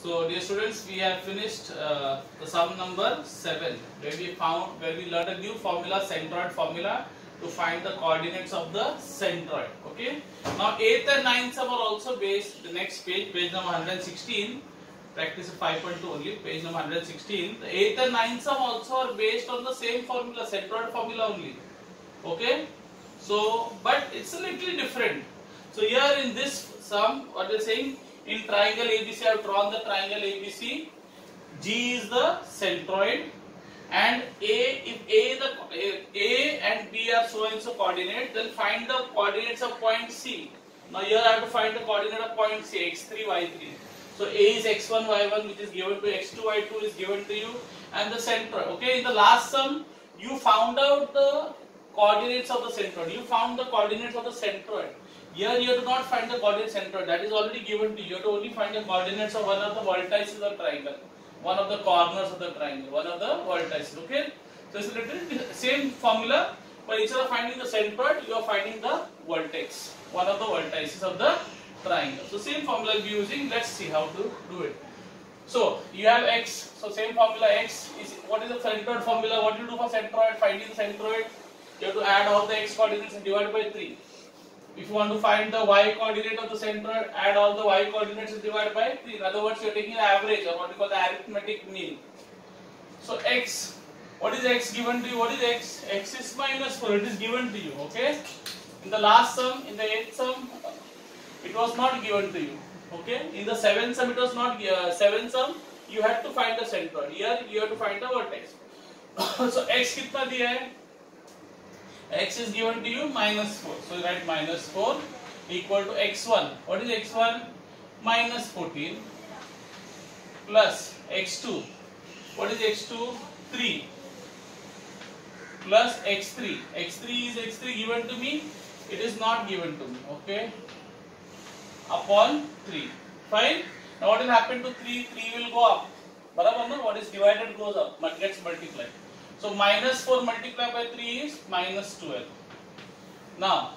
So dear students, we have finished the sum number 7 where we learned a new formula, centroid formula, to find the coordinates of the centroid. Okay. Now 8th and 9th sum are also based, the next page, page number 116, practice 5.2 only, page number 116. The 8th and 9th sum also are based on the same formula, centroid formula only. Okay. So, but it's a little different. So here in this sum, what they are saying, in triangle ABC, I have drawn the triangle ABC. G is the centroid, and if A and B are so and so coordinate, then find the coordinates of point C. Now here I have to find the coordinate of point C, x3, y3. So A is x1, y1, which is given to x2, y2 is given to you, and the centroid. Okay, in the last sum, you found out the coordinates of the centroid. You found the coordinates of the centroid. Here you have to not find the coordinate centroid, that is already given to you. You have to only find the coordinates of one of the vertices of the triangle, one of the corners of the triangle, one of the vertices. Okay, so it's literally same formula, but instead of finding the centroid, you are finding the vertex, one of the vertices of the triangle. So same formula will be using. Let's see how to do it. So you have x. So same formula, x is what is the centroid formula? What do you do for centroid? Finding the centroid, you have to add all the x coordinates and divide by 3. If you want to find the y coordinate of the centroid, add all the y coordinates and divide by 3. In other words, you are taking the average, or what we call the arithmetic mean. So x, what is x given to you? What is x? X is minus 4. It is given to you. Okay. In the last sum, in the 8th sum, it was not given to you. Okay. In the 7th sum, it was not 7th sum. You had to find the centroid. Here you have to find the vertex. So x कितना दिया है? X is given to you minus 4. So you write minus 4 equal to x1. What is x1? Minus 14 plus x2. What is x2? 3 plus x3. x3 is x3 given to me. It is not given to me. Okay. Upon 3. Fine. Now what will happen to 3? 3 will go up. Barabar, no? What is divided goes up, but gets multiplied. So minus 4 multiplied by 3 is minus 12. Now,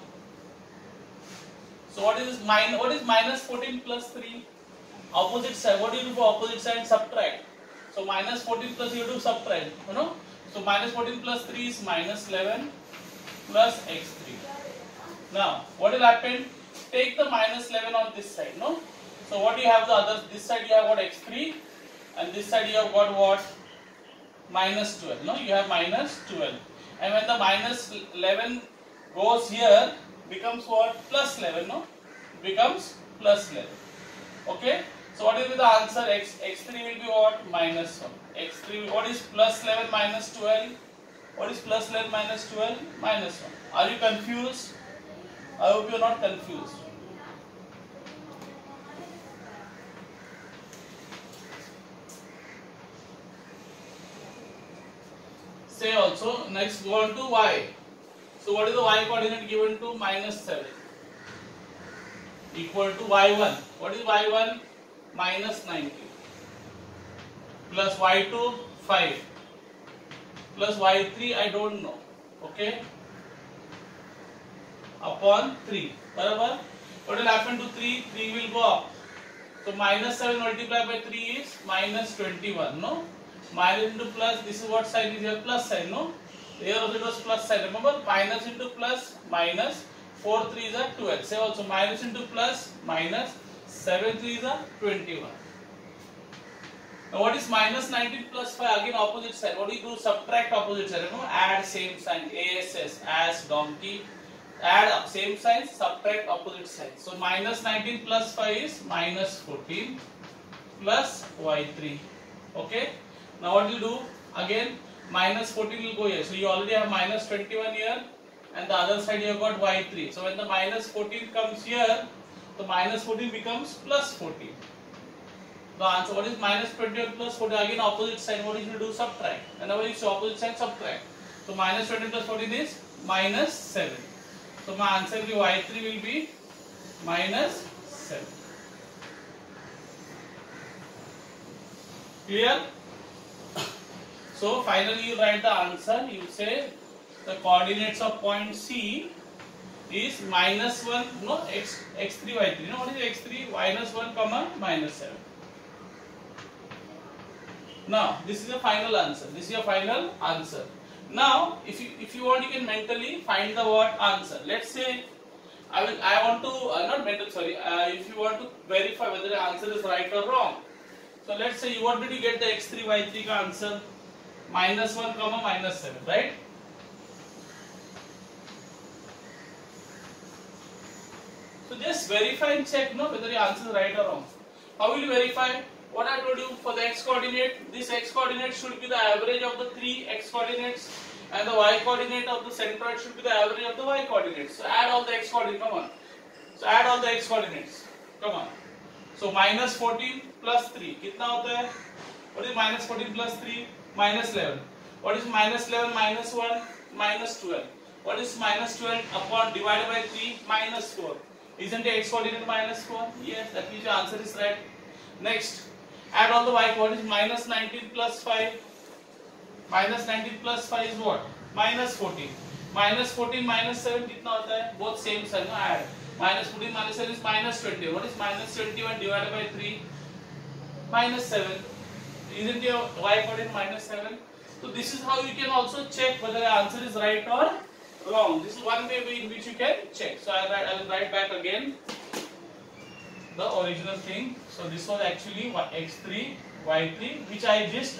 so what is minus 14 plus 3? Opposite side. What do you do for opposite side? Subtract. So minus 14 plus you do subtract. You know. So minus 14 plus 3 is minus 11 plus x3. Now, what will happen? Take the minus 11 on this side. No. So what do you have the other? This side you have got x3, and this side you have got what? Minus 12. No, you have minus 12. And when the minus 11 goes here, becomes what? Plus 11. No, becomes plus 11. Okay. So what will be the answer? X3 will be what? Minus 1. X3. What is plus 11 minus 12? What is plus 11 minus 12? Minus 1. Are you confused? I hope you are not confused. Say also, next go on to y. So what is the y coordinate given to? Minus 7 equal to y1. What is y1? Minus 19 plus y2 5 plus y3 I don't know. Okay. Upon 3. Barabar. What will happen to 3? 3 will go up. So minus 7 multiplied by 3 is minus 21. No. Minus into plus, this is what sign is here? Plus sign, no? Here also it was plus sign. Remember, minus into plus, minus, 4 3s are 12. Say also minus into plus, minus, 7 3s are 21. Now what is minus 19 plus 5? Again opposite side. What do you do? Subtract opposite side. Remember, add same sign. ASS, as, donkey. Add same signs, subtract opposite side. So minus 19 plus 5 is minus 14 plus y3. Okay. Now what you do? Again minus 14 will go here. So you already have minus 21 here, and the other side you have got y3. So when the minus 14 comes here, the minus 14 becomes plus 14. The answer, what is minus 21 plus 14? Again opposite side, what you should do? Subtract. Whenever you show opposite side, subtract. So minus 20 plus 14 is minus 7. So my answer will be y3 will be minus 7. Clear? So finally you write the answer. You say the coordinates of point C is minus 1, no, x3, y3. You know what is x3? Minus 1, comma, minus 7. Now this is your final answer. This is your final answer. Now if you want, you can mentally find the what answer. Let's say I want to not mental, sorry, if you want to verify whether the answer is right or wrong. So let's say what did you get the x3 y3 ka answer? -1 comma -7, right? So just verify and check whether your answer is right or wrong. How will you verify? What I told you, for the x coordinate, this x coordinate should be the average of the 3 x coordinates, and the y coordinate of the centroid should be the average of the y coordinates. So add all the x coordinates, come on. So add all the x coordinates, come on. So -14 plus 3, कितना होता है? What is -14 plus 3? -11. What is -11 minus 1? -12. What is -12 upon divided by 3? -4. Isn't the x coordinate -4? Yes, that means your answer is right. Next, add all the y coordinates. -19 plus 5. -19 plus 5 is what? -14. -14 -7 कितना होता है? Both same sign. Add. -14 -7 is -20. What is -21 divided by 3? -7. Isn't your y coordinate -7? So this is how you can also check whether the answer is right or wrong. This is one way in which you can check. So I will write back again the original thing. So this was actually x3 y3, which I just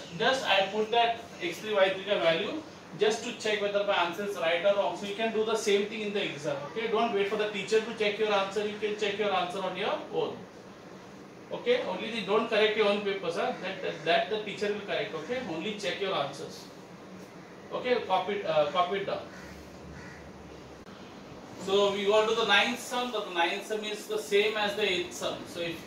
I put that x3 y3 ka value just to check whether my answer is right or wrong. So you can do the same thing in the exam. Okay, don't wait for the teacher to check your answer. You can check your answer on your own. Okay, only don't correct your own papers. That the teacher will correct. Okay, only check your answers. Okay, copy it down. So we go to the ninth sum. The ninth sum is the same as the eighth sum. So if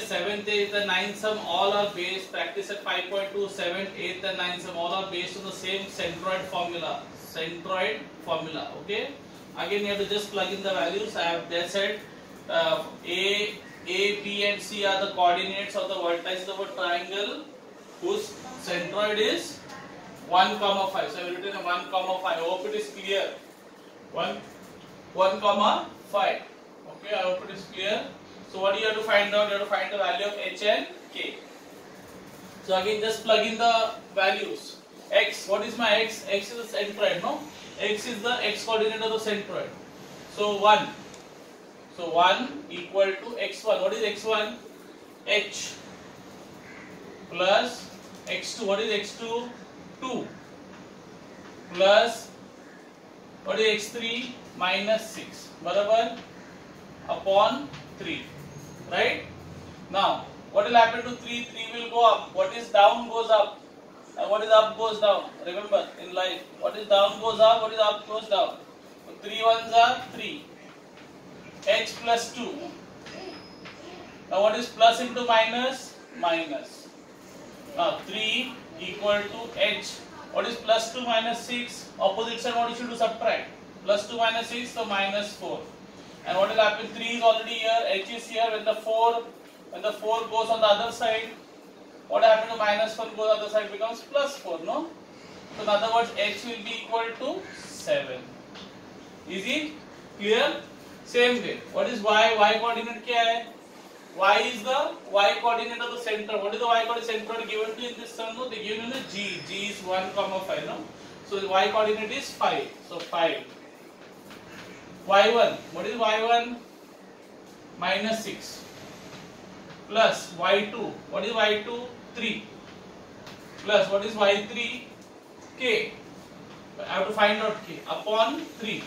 7th, 8th and 9th sum all are based, practice at 5.2, 7th, 8th and 9th sum all are based on the same centroid formula. Centroid formula. Okay. Again you have to just plug in the values. I have there said A, B and C are the coordinates of the vertices of a triangle whose centroid is 1, 5. So I have written 1, 5. I hope it is clear. 1, 5. Okay, I hope it is clear. So what you have to find out? You have to find the value of h and k. So again, just plug in the values. X, what is my x? X is the centroid, no? X is the x coordinate of the centroid. So 1. So 1 equal to x1. What is x1? H plus x2. What is x2? 2 plus what is x3? -6 barabar upon 3, right? Now what will happen to 3? 3 will go up. What is down goes up, and what is up goes down. Remember in life, what is down goes up, what is up goes down. So 3 ones are 3. H plus 2. Now what is plus into minus? Minus. Now 3 equal to h. What is plus 2 minus 6? Opposite side what you should do? Subtract. Plus 2 minus 6, so -4. And what will happen? 3 is already here, h is here. When the 4 goes on the other side, what happens to -1 goes on the other side, becomes +4, no? So in other words, h will be equal to 7. Easy? Clear? Same way. What is y? Y coordinate क्या है? Y is the y coordinate of the center. What is the y coordinate center given to in this sum? No, they given in the G. G is 1, 5, no? So the y coordinate is 5. So 5. y1, what is y1? -6 plus y2, what is y2? 3 plus what is y3? K. I have to find out k upon 3.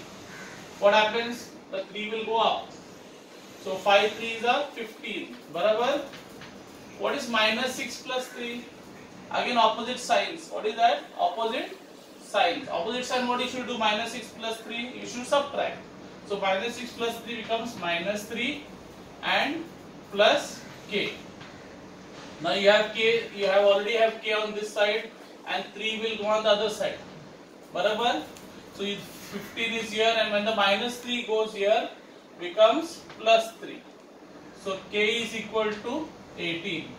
What happens? The 3 will go up. So 5 3s are 15. Barabar. What is -6 plus 3? Again opposite signs. What is that? Opposite signs. Opposite sign, what you should do? -6 plus 3, you should subtract. So -6 plus 3 becomes -3 and plus k. Now you have k, you have already have k on this side, and 3 will go on the other side. Barabar? So 15 is here, and when the -3 goes here, becomes +3. So k is equal to 18.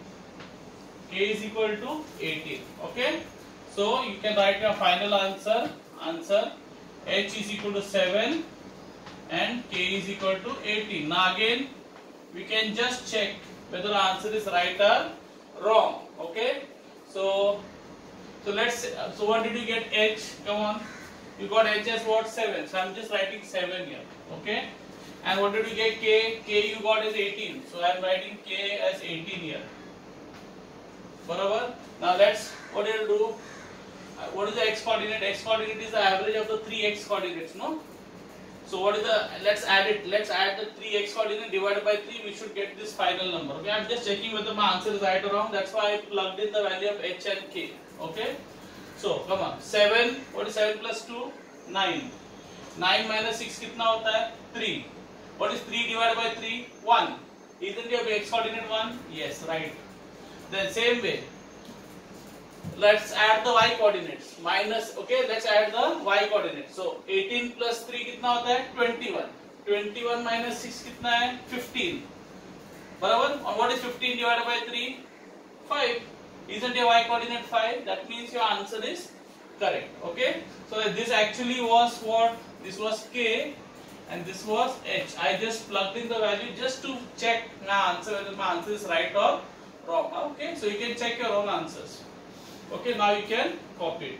K is equal to 18. Okay? So you can write your final answer. H is equal to 7 and k is equal to 18. Now again we can just check whether the answer is right or wrong. Okay? So let's so what did you get? H, come on, you got H as what? 7. So I'm just writing 7 here. Okay, and what did you get? K, you got is 18, so I'm writing K as 18 here. Barabar. Now let's, what do you do? What is the x coordinate? X coordinate is the average of the 3 x coordinates, no? So what is the, let's add it, let's add the 3x coordinate divided by 3, we should get this final number. Okay, I'm just checking whether my answer is right or wrong, that's why I plugged in the value of h and k. Okay, so come on, 7, what is 7 plus 2? 9. 9 minus 6 kitna hota hai? 3. What is 3 divided by 3? 1. Isn't your x coordinate 1? Yes, right. Then same way, let's add the y coordinates. Minus, okay, let's add the y coordinates. So 18 plus 3 कितना होता है? 21. 21 minus 6 कितना है? 15. बराबर? And what is 15 divided by 3? 5. Isn't your y coordinate 5? That means your answer is correct. Okay. So this actually was what? This was k, and this was h. I just plugged in the value just to check my answer, whether my answer is right or wrong. Okay. So you can check your own answers. Okay, now you can copy it.